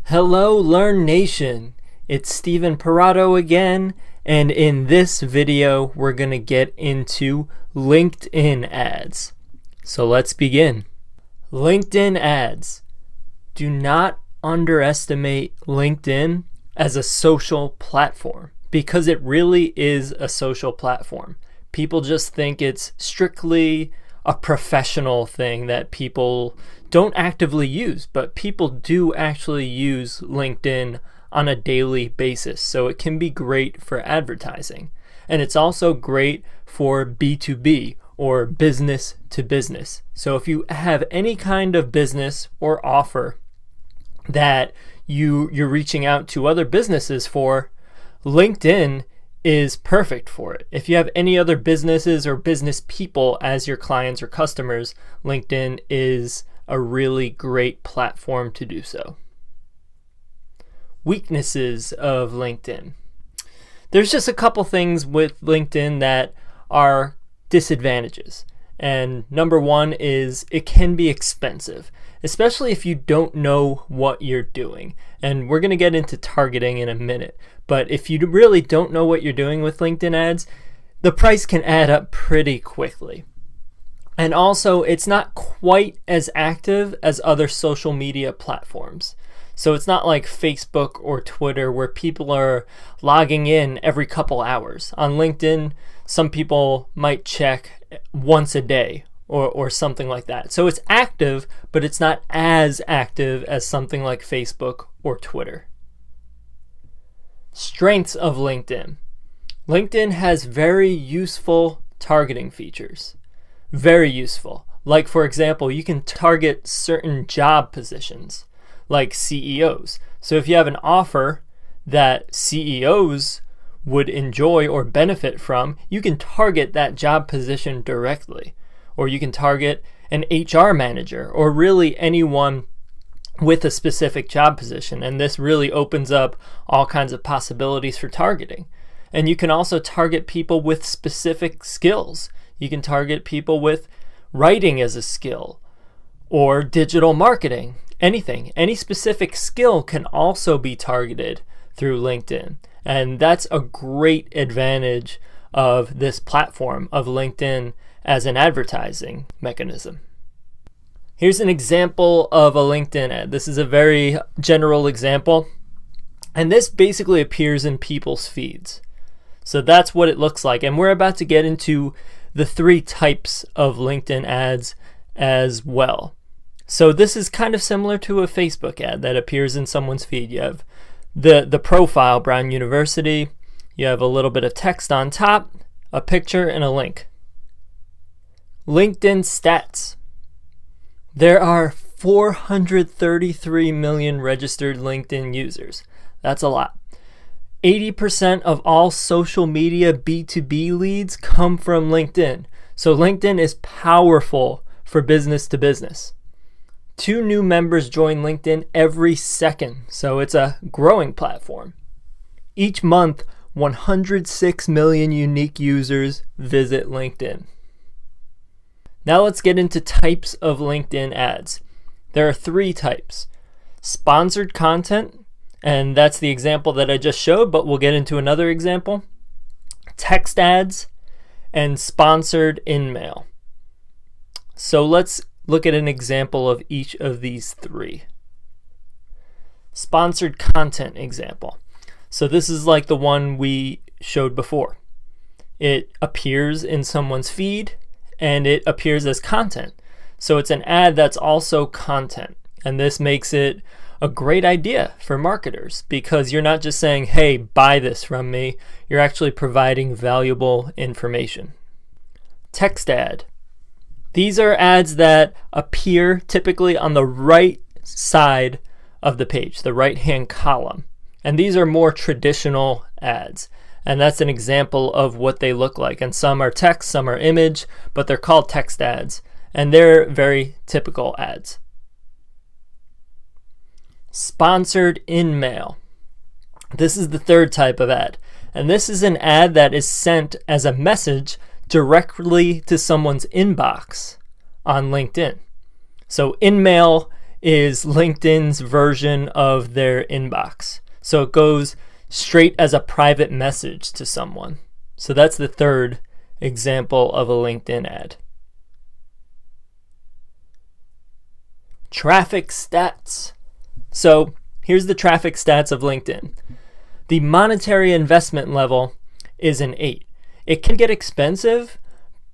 Hello Learn Nation, it's Steven Parado again, and in this video we're going to get into LinkedIn ads. So let's begin. LinkedIn ads. Do not underestimate LinkedIn as a social platform because it really is a social platform. People just think it's strictly a professional thing that people don't actively use, but people do actually use LinkedIn on a daily basis. So it can be great for advertising. And it's also great for B2B or business to business. So if you have any kind of business or offer that you're reaching out to other businesses for, LinkedIn is perfect for it. If you have any other businesses or business people as your clients or customers, LinkedIn is a really great platform to do so. Weaknesses of LinkedIn. There's just a couple things with LinkedIn that are disadvantages. And number one is it can be expensive, especially if you don't know what you're doing. And we're going to get into targeting in a minute. But if you really don't know what you're doing with LinkedIn ads, the price can add up pretty quickly. And also, it's not quite as active as other social media platforms. So it's not like Facebook or Twitter where people are logging in every couple hours. On LinkedIn, some people might check once a day or something like that. So it's active, but it's not as active as something like Facebook or Twitter. Strengths of LinkedIn. LinkedIn has very useful targeting features. Very useful. Like, for example, you can target certain job positions, like CEOs. So if you have an offer that CEOs would enjoy or benefit from, you can target that job position directly. Or you can target an HR manager or really anyone with a specific job position. And this really opens up all kinds of possibilities for targeting. And you can also target people with specific skills. You can target people with writing as a skill or digital marketing, anything. Any specific skill can also be targeted through LinkedIn. And that's a great advantage of this platform of LinkedIn as an advertising mechanism. Here's an example of a LinkedIn ad. This is a very general example. And this basically appears in people's feeds. So that's what it looks like. And we're about to get into the three types of LinkedIn ads as well. So this is kind of similar to a Facebook ad that appears in someone's feed. You have the profile, Brown University. You have a little bit of text on top, a picture, and a link. LinkedIn stats. There are 433 million registered LinkedIn users. That's a lot. 80% of all social media B2B leads come from LinkedIn. So LinkedIn is powerful for business to business. 2 new members join LinkedIn every second, so it's a growing platform. Each month, 106 million unique users visit LinkedIn. Now let's get into types of LinkedIn ads. There are 3 types. Sponsored content, and that's the example that I just showed, but we'll get into another example. Text ads and sponsored InMail. So let's look at an example of each of these 3. Sponsored content example. So this is like the one we showed before. It appears in someone's feed and it appears as content. So it's an ad that's also content. And this makes it a great idea for marketers because you're not just saying, hey, buy this from me. You're actually providing valuable information. Text ad. These are ads that appear typically on the right side of the page, the right-hand column. And these are more traditional ads. And that's an example of what they look like. And some are text, some are image, but they're called text ads. And they're very typical ads. Sponsored InMail. This is the 3rd type of ad. And this is an ad that is sent as a message directly to someone's inbox on LinkedIn. So InMail is LinkedIn's version of their inbox. So it goes straight as a private message to someone. So that's the third example of a LinkedIn ad. Traffic stats. So here's the traffic stats of LinkedIn. The monetary investment level is an 8. It can get expensive,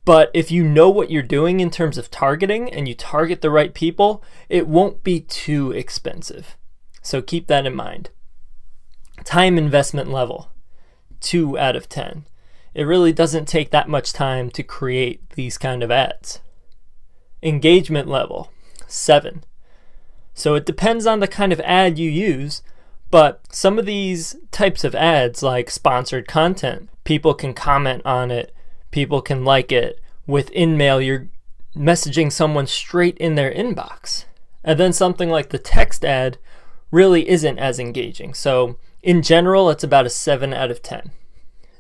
but if you know what you're doing in terms of targeting and you target the right people, it won't be too expensive. So keep that in mind. Time investment level, 2 out of 10. It really doesn't take that much time to create these kind of ads. Engagement level, 7. So it depends on the kind of ad you use, but some of these types of ads, like sponsored content, people can comment on it, people can like it. With InMail, you're messaging someone straight in their inbox. And then something like the text ad really isn't as engaging. So in general, it's about a 7 out of 10.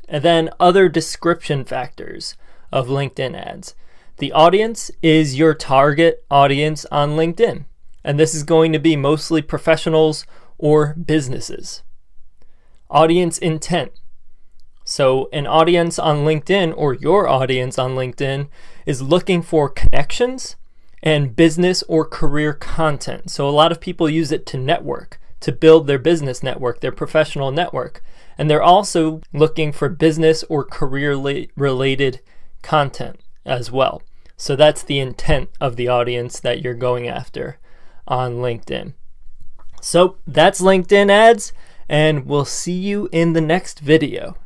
And then other description factors of LinkedIn ads. The audience is your target audience on LinkedIn. And this is going to be mostly professionals or businesses. Audience intent. So an audience on LinkedIn, or your audience on LinkedIn, is looking for connections and business or career content. So a lot of people use it to network, to build their business network, their professional network. And they're also looking for business or career related content as well. So that's the intent of the audience that you're going after on LinkedIn. So that's LinkedIn ads, and we'll see you in the next video.